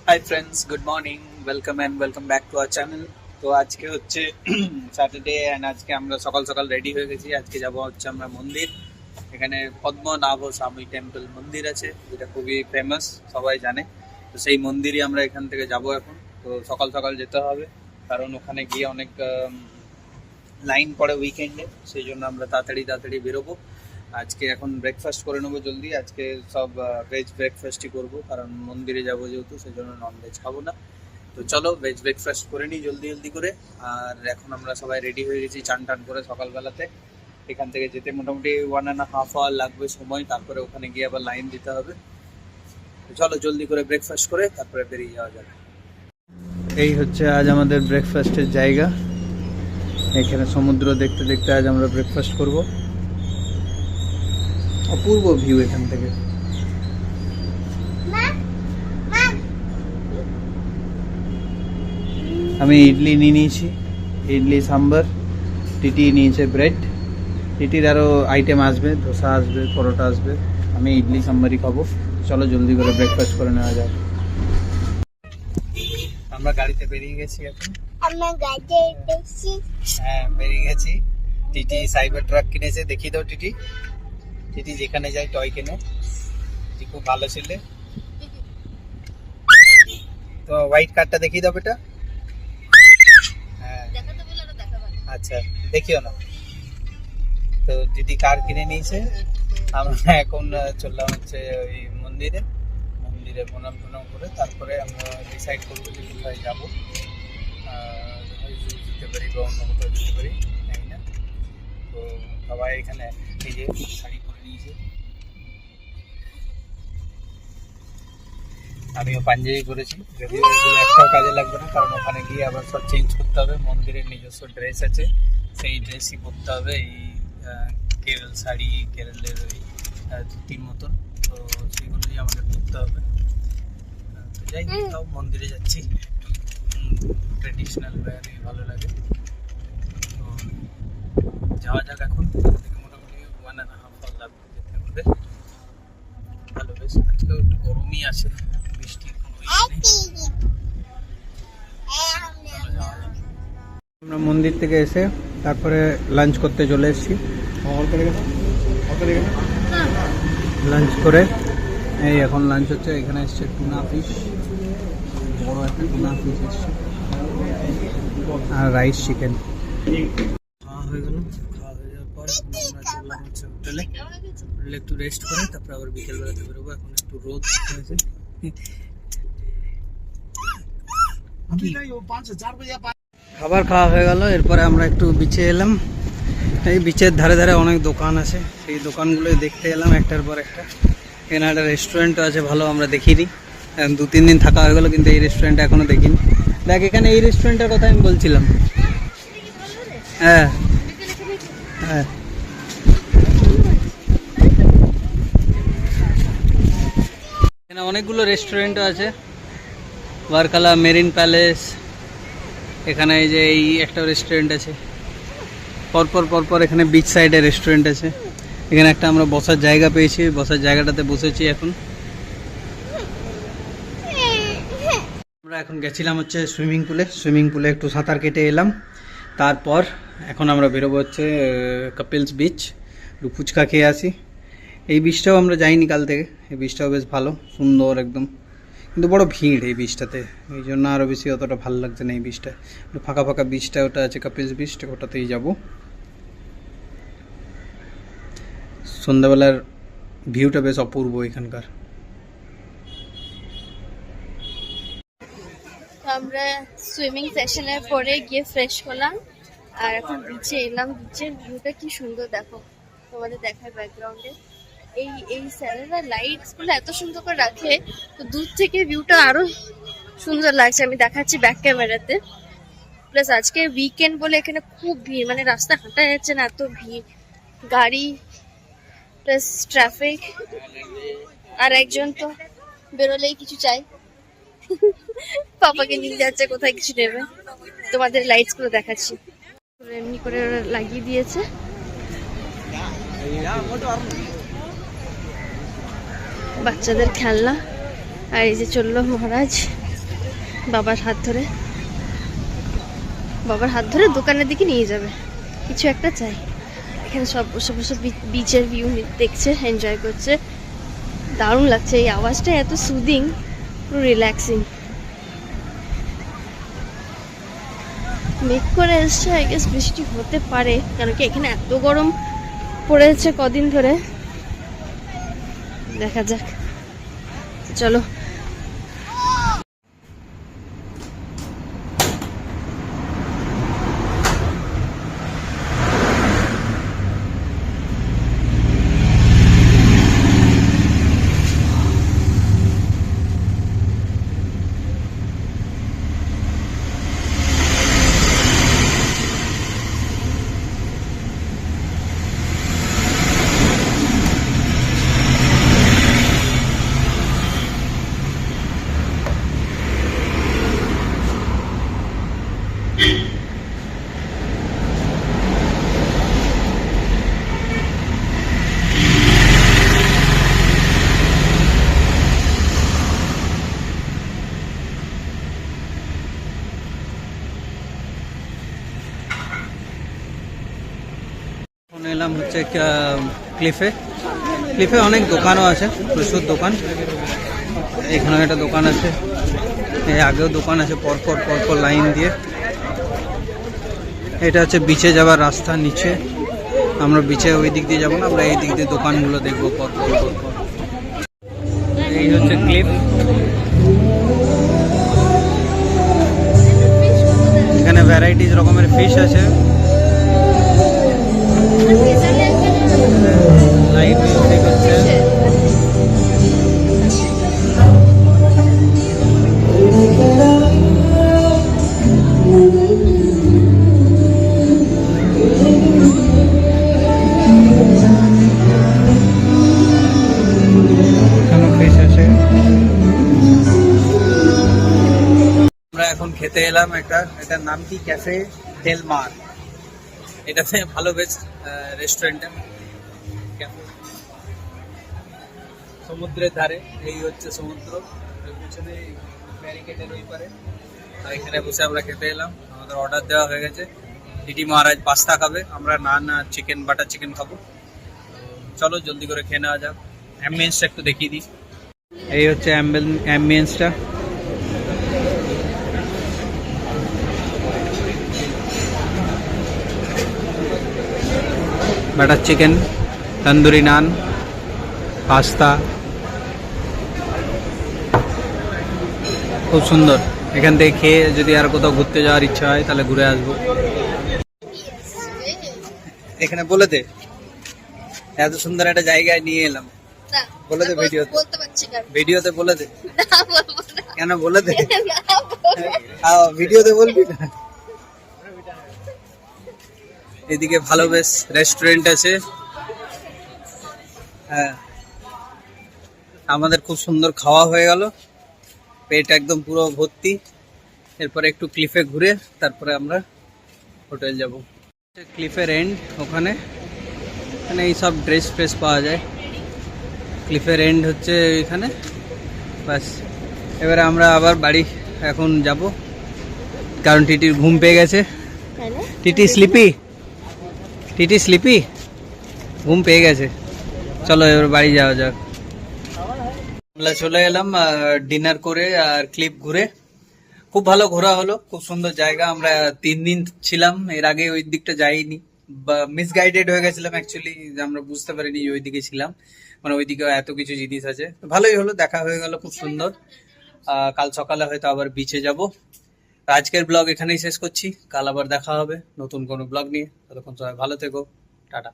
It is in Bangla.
Hi friends, good morning, welcome back to our channel. তো আজকে হচ্ছে স্যাটারডে অ্যান্ড আজকে আমরা সকাল সকাল রেডি হয়ে গেছি। আজকে যাব হচ্ছে আমরা মন্দির। এখানে পদ্মনাভ স্বামী টেম্পল মন্দির আছে, যেটা খুবই ফেমাস, সবাই জানে। তো সেই মন্দিরই আমরা এখান থেকে যাব এখন। তো সকাল সকাল যেতে হবে, কারণ ওখানে গিয়ে অনেক লাইন পড়ে উইকেন্ডে, সেই জন্য আমরা তাড়াতাড়ি বেরোবো। আজকে এখন ব্রেকফাস্ট করে নেবো জলদি। আজকে সব ভেজ ব্রেকফাস্টই করবো, কারণ মন্দিরে যাবো যেহেতু, সেই জন্য নন ভেজ খাবো না। তো চলো ভেজ ব্রেকফাস্ট করে নিই জলদি করে। আর এখন আমরা সবাই রেডি হয়ে গেছি চান টান করে সকালবেলাতে। এখান থেকে যেতে মোটামুটি 1.5 আওয়ার লাগবে সময়, তারপরে ওখানে গিয়ে আবার লাইন দিতে হবে। তো চলো জলদি করে ব্রেকফাস্ট করে তারপরে বেরিয়ে যাওয়া যাবে। এই হচ্ছে আজ আমাদের ব্রেকফাস্টের জায়গা। এখানে সমুদ্র দেখতে দেখতে আজ আমরা ব্রেকফাস্ট করব। অপূর্ব ভিউ এখান থেকে। আমি ইডলি নিয়ে নিয়েছি, ইডলি সাম্বার। টিটি নিয়েছে ব্রেড। টিটির আরও আইটেম আসবে, ধোসা আসবে, পরোটা আসবে। আমি ইডলি সাম্বারই খাবো। চলো জলদি করে ব্রেকফাস্ট করে নেওয়া যাক। আমরা গাড়িতে বেরিয়ে গেছি এখন। হ্যাঁ, বেরিয়ে গেছি। টিটি সাইবার ট্রাক কিনেছে, দেখিয়ে দাও টিটি। টিটি যেখানে যায় টয় কেনে। টিটি খুব ভালো ছেলে। তো হোয়াইট কারটা দেখিয়ে দাও বেটা। হ্যাঁ, আচ্ছা, দেখিও না। তো দিদি কার কিনে নিয়েছে। আমরা এখন চললাম হচ্ছে ওই মন্দিরে প্রণাম করে তারপরে আমরা ডিসাইড করবো যে কোথায় যাবো। যেতে পারি বা অন্য কোথাও যেতে পারি, জানি না। তো সবাই এখানে এই যে শাড়ি পরে নিয়েছে, আমিও পাঞ্জাবি পরেছি। যদিও এগুলো একটাও কাজে লাগবে না, কারণ ওখানে গিয়ে আবার সব চেঞ্জ করতে হবে। মন্দিরের নিজস্ব ড্রেস আছে, সেই ড্রেসই পরতে হবে। এই কেরল শাড়ি, কেরলের ওই ধুতির মতন, তো সেগুলোই আমাদের পরতে হবে। তো যাই হোক, মন্দিরে যাচ্ছি, ট্রেডিশনাল ওয়্যারই ভালো লাগে। তো যাওয়া যাক এখন। মোটামুটি 1.5 আওয়ার লাগবে যেতে আমাদের। ভালো, বেশ আজকেও একটু গরমই আছে, বৃষ্টির কোনো আমরা মন্দির থেকে এসে তারপরে লাঞ্চ করতে চলে এসেছি। লাঞ্চ করে এই এখন লাঞ্চ হচ্ছে। এখানে এসছে টুনা ফিশ, বড় একটা টুনা ফিশ এসছে, আর রাইস চিকেন। খাওয়া হয়ে গেল। খাওয়া হয়ে যাওয়ার পর আমরা চললাম হচ্ছে হোটেলে। হোটেলে একটু রেস্ট করে তারপরে আবার বিকেলবেলাতে বেরোবো। এখন একটু রোদ হয়েছে। খাবার খাওয়া হয়ে গেল, এরপরে আমরা একটু বিচে এলাম। এই বিচের ধারে ধারে অনেক দোকান আছে, সেই দোকানগুলোই দেখতে এলাম একটার পর একটা। এখানে একটা রেস্টুরেন্টও আছে ভালো, আমরা দেখিনি। 2-3 দিন থাকা হয়ে গেলো, কিন্তু এই রেস্টুরেন্টটা এখনো দেখিনি। দেখ, এখানে এই রেস্টুরেন্টের কথা আমি বলছিলাম। হ্যাঁ হ্যাঁ, এখানে অনেকগুলো রেস্টুরেন্টও আছে। ওয়ারকালা, মেরিন প্যালেস, এখানে এই যে এই একটা রেস্টুরেন্ট আছে। পরপর এখানে বিচ সাইডে রেস্টুরেন্ট আছে। এখানে একটা আমরা বসার জায়গা পেয়েছি, বসার জায়গাটাতে বসেছি এখন। আমরা এখন গেছিলাম হচ্ছে সুইমিং পুলে একটু সাঁতার কেটে এলাম। তারপর এখন আমরা বেরোবো হচ্ছে কাপিলস বিচ, একটু ফুচকা খেয়ে আসি। এই বিচটাও আমরা যাইনি কাল থেকে। এই বিচটাও বেশ ভালো, সুন্দর একদম, কিন্তু বড় ভিড় এই বিচটাতে, এই জন্য আরও বেশি অতটা ভালো লাগছে না এই বিচটা। একটু ফাঁকা বিচটা ওটা আছে, কাপিলস বিচটা, ওটাতেই যাবো। সন্ধ্যাবেলার ভিউটা বেশ অপূর্ব এখানকার। আমরা সুইমিং সেশনের পরে গিয়ে ফ্রেশ হলাম, আর এখন বিচে এলাম। বিচের ভিউটা কি সুন্দর দেখো, তোমাদের দেখায় ব্যাকগ্রাউন্ডে। এই স্যারেরা লাইটস গুলো এত সুন্দর করে রাখে, তো দূর থেকে ভিউটা আরো সুন্দর লাগছে। আমি দেখাচ্ছি ব্যাক ক্যামেরাতে। প্লাস আজকে উইকেন্ড বলে এখানে খুব ভিড়, মানে রাস্তা হাঁটা যাচ্ছে না, এত ভিড়, গাড়ি প্লাস ট্রাফিক। আর একজন তো বেরোলেই কিছু চাই, পাপাকে নিয়ে যাচ্ছে কোথায় কিছু নেবে। তোমাদের লাইটস গুলো দেখাচ্ছি, এমনি করে লাগিয়ে দিয়েছে। বাচ্চাদের খেলনা। আর এই যে চললো মহারাজ। বাবার হাত ধরে, বাবার হাত ধরে দোকানের দিকে নিয়ে যাবে, কিছু একটা চাই। এখানে সব বসে বসে বিচের ভিউ দেখছে, এনজয় করছে, দারুণ লাগছে। এই আওয়াজটা এত সুদিং, পুরো রিল্যাক্সিং। মেঘ করে এসছে, আই গেস বৃষ্টি হতে পারে, কারণ কি এখানে এত গরম পড়েছে কদিন ধরে। দেখা যাক, চলো। এখন এলাম হচ্ছে ক্লিফে। ক্লিফে অনেক দোকানও আছে, প্রচুর দোকান। এখানে একটা দোকান আছে, এই আগেও দোকান আছে, পরপর পরপর লাইন দিয়ে। এটা হচ্ছে বিচে যাওয়ার রাস্তা, নিচে। আমরা বিচে ওই দিক দিয়ে যাবো না, আমরা এই দিক দিয়ে দোকানগুলো দেখবো পরপর পরপর। এই হচ্ছে ক্লিফ। এখানে ভ্যারাইটিস রকমের ফিশ আছে। লাইট মিউজিক হচ্ছে। আমরা এখন খেতে এলাম এটার নাম কি, ক্যাফে ডেল মার। এটাতে ভালো বেশ রেস্টুরেন্টে, সমুদ্রের ধারে। এই হচ্ছে সমুদ্র, ওই পিছনে ব্যারিকেডের ওই পারে। আর এখানে বসে আমরা খেতে এলাম। আমাদের অর্ডার দেওয়া হয়ে গেছে। ডিটি মহারাজ পাস্তা খাবে, আমরা নান আর চিকেন, বাটার চিকেন খাবো। চলো জলদি করে খেয়ে নেওয়া যাক। অ্যাম্বিয়েন্সটা একটু দেখিয়ে দিই। এই হচ্ছে অ্যাম্বিয়েন্সটা। বাটার চিকেন, তন্দুরি নান, পাস্তা, খুব সুন্দর। এখান থেকে খেয়ে যদি আর কোথাও ঘুরতে যাওয়ার ইচ্ছা হয় তাহলে ঘুরে আসবো। এখানে বলে দে, এত সুন্দর একটা জায়গায় নিয়ে এলাম, বলে দে ভিডিওতে, ভিডিওতে বলে দে। কেন বলে দে, ভিডিওতে বলবি না। এদিকে ভালো বেশ রেস্টুরেন্ট আছে। হ্যাঁ, আমাদের খুব সুন্দর খাওয়া হয়ে গেল, পেট একদম পুরো ভর্তি। এরপরে একটু ক্লিফে ঘুরে তারপরে আমরা হোটেল যাব। ক্লিফের এন্ড, ওখানে এই সব ড্রেস ফ্রেস পাওয়া যায়। ক্লিফের এন্ড হচ্ছে এখানে, বাস। এবারে আমরা আবার বাড়ি এখন যাব, কারণ টিটির ঘুম পেয়ে গেছে। টিটি স্লিপি, ঘুম পেয়ে গেছে। চলো এবার বাড়ি যাওয়া যাক। আমরা চলে এলাম ডিনার করে আর ক্লিপ ঘুরে। খুব ভালো ঘোরা হলো, খুব সুন্দর জায়গা। আমরা 3 দিন ছিলাম, এর আগে ওই দিকটা যাইনি, বা মিসগাইডেড হয়ে গেছিলাম অ্যাকচুয়ালি। আমরা বুঝতে পারিনি ওই দিকে ছিলাম, মানে ওইদিকে এত কিছু জিনিস আছে। ভালোই হলো, দেখা হয়ে গেল, খুব সুন্দর। কাল সকালে হয়তো আবার বিচে যাব। আজকের ব্লগ এখানেই শেষ করছি, কাল আবার দেখা হবে নতুন কোনো ব্লগ নিয়ে। ততক্ষণ সবাই ভালো থেকো, টাটা।